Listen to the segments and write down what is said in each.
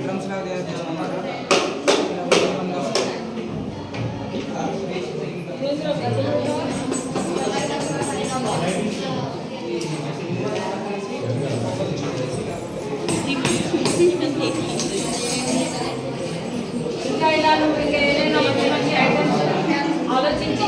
Drums लगा दिया ఆలోచించి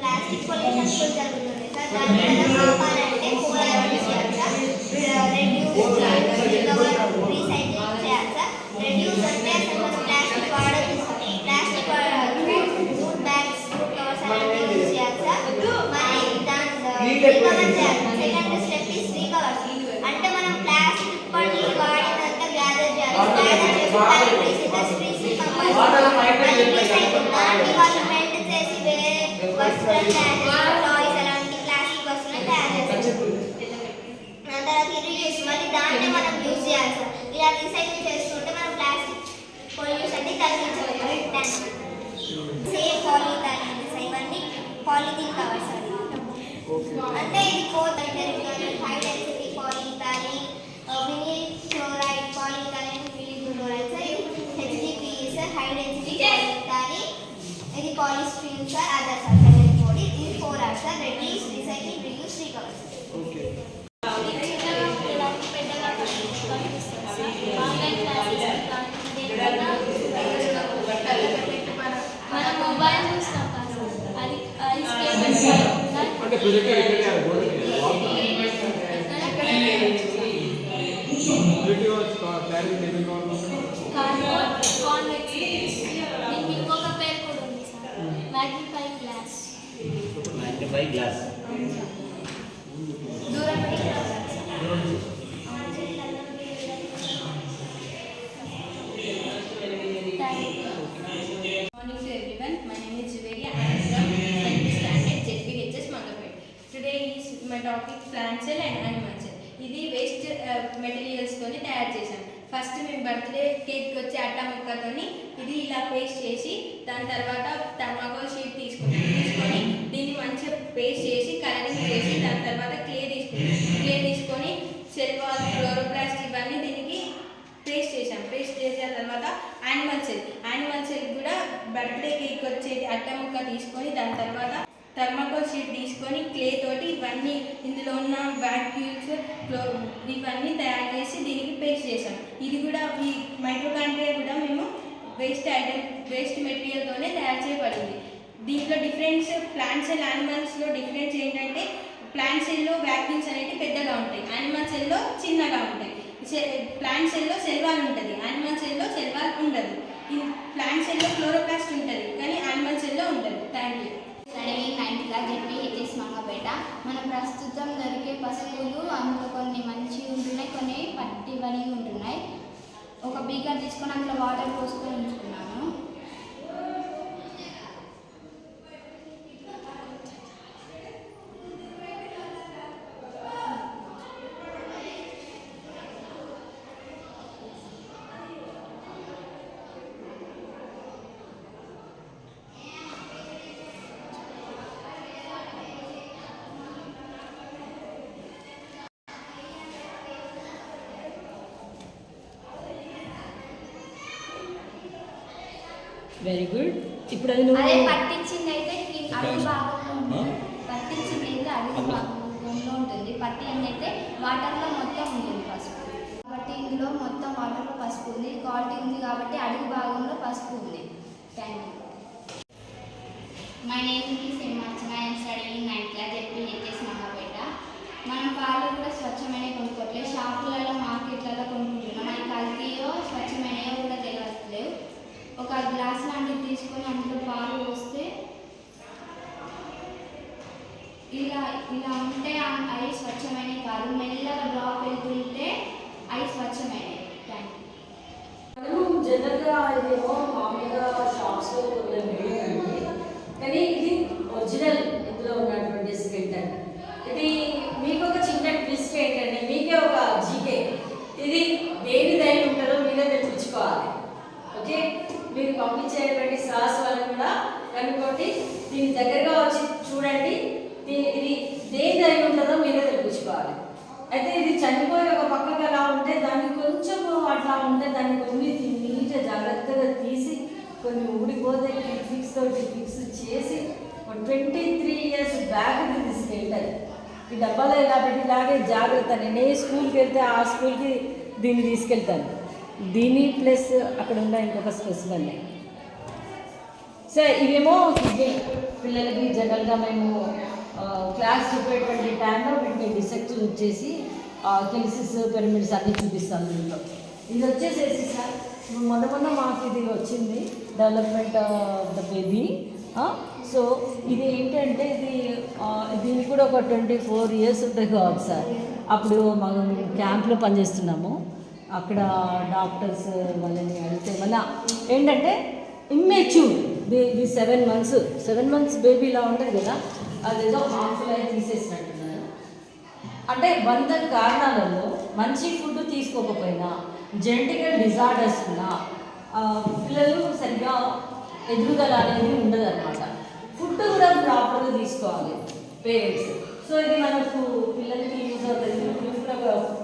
ప్లాస్టిక్ పొల్యూషన్ జరుగుతుంది సార్. దానివల్ల కాపాడాలంటే 4 ఐటమ్స్ చేయాలి సార్. రెడ్యూస్ రీసైక్లింగ్ చేయాలి సార్. రెడ్యూస్ అంటే అసలు మనం ప్లాస్టిక్ వాడొద్దు sir. Plastic jute bags, jute covers అలాంటివి యూజ్ చేయాలి సార్. మరి దాని రికవర్ చేయాలి. Second step is recover. అంటే మనం ప్లాస్టిక్ పని వాడినంత గ్యాదర్ చేయాలి. గ్యాదర్ చేసి ఫ్యాక్టరీస్, ఇండస్ట్రీస్ దాన్ని వాళ్ళు మెల్ట్ చేసి వేరే వస్తువులను తయారు చేస్తారు. టాయ్స్ అలాంటి ప్లాస్టిక్ వస్తువులను తయారు చేస్తారు. తర్వాత రీయూజ్, మళ్ళీ దాన్నే మనం యూజ్ చేయాలి సార్. ఇలా రీసైకిల్ చేస్తుంటే మనం ప్లాస్టిక్ పొల్యూషన్ ని తగ్గించవచ్చు. సేమ్ పాలిథిన్, ఇవన్నీ పాలిథిన్ కవర్స్ అంటే ఇది 4 high density polythene, mini chloride polythene, chloride sir. HDPE sir, high density polythene. ఇది polystyrene sir, other sir. Second code ఇది 4 R sir. Reduce, recycle, reuse, recover. Okay. మన mobile చూస్తాం అది అంటే projector ఇక్కడ ఇంకొక పేరు కూడా ఉంది sir, magnifying glass. Magnifying glass దూరం topic plant cell and animal cell. ఇది వేస్ట్ మెటీరియల్స్ తోని తయారు చేసాం. ఫస్ట్ మేము బర్త్డే కేక్ వచ్చే అట్ట ముక్కతోని ఇది ఇలా పేస్ట్ చేసి దాని తర్వాత థర్మాకోల్ షీట్ తీసుకొని దీన్ని మంచిగా పేస్ట్ చేసి కలరింగ్ చేసి దాని తర్వాత క్లే తీసుకొని యానిమల్ సెల్ కూడా బర్త్డే కేక్ వచ్చేది అట్ట ముక్క తీసుకొని దాని తర్వాత థర్మాకోల్ షీట్ తీసుకొని క్లే తోటి ఇవన్నీ ఇందులో ఉన్న వాక్యూల్స్ ఇవన్నీ తయారు చేసి దీనికి పేస్ట్ చేసాం. ఇది కూడా ఈ మైటోకాండ్రియా కూడా మేము వేస్ట్ మెటీరియల్తోనే తయారు చేయబడింది. దీంట్లో డిఫరెన్స్ ప్లాంట్ సెల్ యానిమల్స్లో డిఫరెన్స్ ఏంటంటే ప్లాంట్ సెల్లో వ్యాక్యూల్స్ అనేవి పెద్దగా ఉంటాయి, యానిమల్ సెల్లో చిన్నగా ఉంటాయి. ప్లాంట్ సెల్లో సెల్ వాల్ ఉంటుంది, యానిమల్ సెల్లో సెల్ వాల్ ఉండదు. ఈ ప్లాంట్ సెల్లో క్లోరోప్లాస్ట్ ఉంటుంది కానీ యానిమల్ సెల్లో ఉండదు. Thank you. Studying 9th class ZPHS Mangapet. మన ప్రస్తుతం దొరికే పసుపులు అందులో కొన్ని మంచిగా ఉంటున్నాయి, కొన్ని పట్టివని ఉంటున్నాయి. ఒక బీకర్ తీసుకొని అందులో వాటర్ పోసుకొని ఉంచుకున్నాను. Very good. ఇప్పుడు అది నువ్వు అదే పట్టించింది అయితే అడుగు భాగంలో ఉంటుంది, పట్టించింది అయితే అడుగు భాగంలో ఉంటుంది, పట్టింది అయితే వాటర్లో మొత్తం ఉంటుంది పసుపు. కాబట్టి ఇందులో మొత్తం వాటర్లో పసుపు ఉంది, క్వాలిటీ ఉంది కాబట్టి అడుగు భాగంలో పసుపు ఉంది. Thank you. My name is ఎమ్మార్చన. I'm studying 9th class ZPHS Mangapeta. మనం పాలు కూడా స్వచ్ఛమైన కొనుక్కోవట్లేదు, షాపులలో మార్కెట్లలో కొనుక్కుంటున్నాం. అవి కల్తీయో స్వచ్ఛమైనయో కూడా తెలియట్లేవు. ఒక గ్లాస్ లాంటివి తీసుకొని అందులో పాలు పోస్తే ఇలా ఉంటే అవి స్వచ్ఛమైనవి కాదు, మెల్లగా డ్రాప్ వెళ్తుంటే అవి స్వచ్ఛమైనవి. Thank you. మనము జనరల్గా ఇదేమో మామూలుగా షాప్స్లో కొన్నది, కానీ ఇది ఒరిజినల్ ఇందులో ఉన్నటువంటి స్కెల్టన్. ఇది మీకు ఒక చిన్న ట్విస్ట్ ఏంటంటే మీకే ఒక జీకే, ఇది దేని దయ ఉంటుందో మీరే తెప్పించుకోవాలి. ఓకే, మీరు పంపించేటువంటి సాస్ వాళ్ళని కూడా కనుక్కోండి, దీని దగ్గరగా వచ్చి చూడండి, ఇది దేని దయ ఉంటుందో మీరే తెప్పించుకోవాలి. అయితే ఇది చనిపోయి ఒక పక్కకు అలా ఉంటే దాన్ని కొంచెం అట్లా ఉంటే దాన్ని కొన్ని నీట్గా జాగ్రత్తగా తీసి కొన్ని ఊడిపోతే ఫిక్స్ తోటి ఫిక్స్ చేసి 23 years బ్యాక్ తీసుకెళ్తారు. ఈ డబ్బాలో ఇలా పెట్టి ఇలాగే జాగ్రత్త. నేను ఏ స్కూల్కి వెళ్తే ఆ స్కూల్కి దీన్ని తీసుకెళ్తాను. దీని ప్లస్ అక్కడ ఉన్న ఇంకొక స్పెసిమన్. సో ఇవేమో పిల్లలకి జనరల్గా మేము క్లాస్ చెప్పేటువంటి టైంలో వీటిని డిసెక్ట్ చేసి కెలిసిస్ పిరమిడ్స్ అన్నీ చూపిస్తాను దీంట్లో. ఇది వచ్చేసేసి సార్ మొన్న మాకు ఇది వచ్చింది development of the baby. So ఇది ఏంటంటే దీనికి కూడా ఒక 24 years ఉంటుంది కావాలి సార్. అప్పుడు మనం క్యాంప్లో పనిచేస్తున్నాము, అక్కడ డాక్టర్స్ వాళ్ళని అడిగితే మళ్ళీ ఏంటంటే ఇమ్మెచ్యూర్ ఇది 7 months బేబీ ఇలా ఉంటుంది కదా, అదేదో హార్మ్ఫుల్ అయి తీసేసినట్టున్నారు. అంటే 100 కారణాలలో మంచి ఫుడ్ తీసుకోకపోయినా, జెనెటికల్ డిజార్డర్స్ ఉన్నా పిల్లలు సరిగ్గా ఎదుగుదల అనేది ఉండదు అనమాట. ఫుడ్ కూడా ప్రాపర్గా తీసుకోవాలి పేరెంట్స్. సో ఇది మనకు పిల్లలకి యూజ్ అవుతుంది.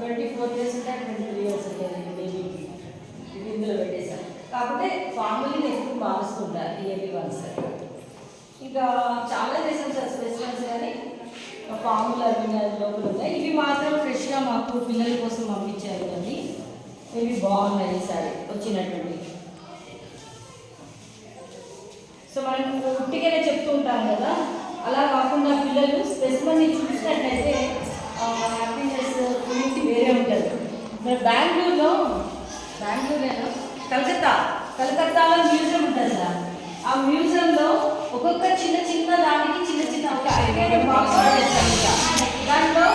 24 years ఉంటాయి, 23 years ఉంటుంది బేబీకి. ఇది ఇందులో పెట్టేశారు కాబట్టి ఫార్ములీని ఎప్పుడు మారుస్తుంటారు ఇయర్లీ వన్స్. ఇంకా చాలా చేసాం సార్ స్పెసిమన్స్, కానీ ఫార్ములా లోపల ఉన్నాయి. ఇవి మాత్రం ఫ్రెష్గా మాకు పిల్లల కోసం పంపించారు, కానీ ఇవి బాగున్నాయి ఈసారి వచ్చినటువంటి. సో మనం ఉట్టిగానే చెప్తూ ఉంటాం కదా, అలా కాకుండా పిల్లలు స్పెసిమన్ని చూసినట్లయితే హ్యాపీనెస్ పూర్తి వేరే ఉంటుంది. మరి బెంగళూరులో కలకత్తాలో మ్యూజియం ఉంటుంది సార్. ఆ మ్యూజియంలో ఒక్కొక్క చిన్న దానికి చిన్న ఒక ఐడియా బాక్స్ చేస్తాను. దాంట్లో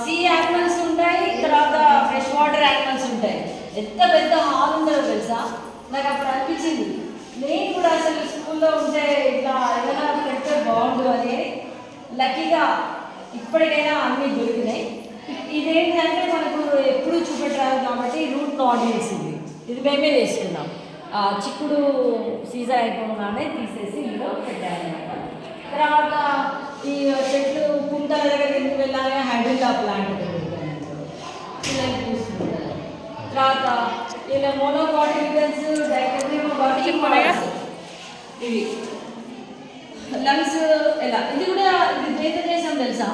సీ యానిమల్స్ ఉంటాయి, తర్వాత ఫ్రెష్ వాటర్ యానిమల్స్ ఉంటాయి. ఎంత పెద్ద హాల్ ఉందో తెలుసా. నాకు అప్పుడు అనిపించింది నేను కూడా అసలు స్కూల్లో ఉంటే ఇట్లా ఏదైనా పెడితే బాగుండు అని. లక్కీగా ఇప్పటికైనా అన్నీ దొరికినాయి. ఇదేంటంటే మనకు ఎప్పుడు చూపెట్టరాదు కాబట్టి రూట్ ఆడియన్స్ ఇది మేమే వేసుకున్నాం. చిక్కుడు సీజన్ అయిపోగానే తీసేసి ఇందులో పెట్టారనమాట. తర్వాత ఈ చెట్లు కుంటల దగ్గర ఎందుకు వెళ్ళాలి, హైడ్రిల్లా ప్లాంట్ పిల్లలు చూసుకుంటారు. తర్వాత ఇలా మోనోకాటిలికన్స్ వర్కింగ్ మోడల్స్ ఇవి లంగ్స్ ఎలా ఇది కూడా ఇది దేంతో చేసాం తెలుసా?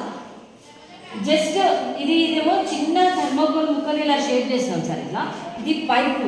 జస్ట్ ఇదేమో చిన్న థర్మోకోల్ ముక్కలు ఇలా షేప్ చేసినాం సార్. ఇట్లా ఇది పైపు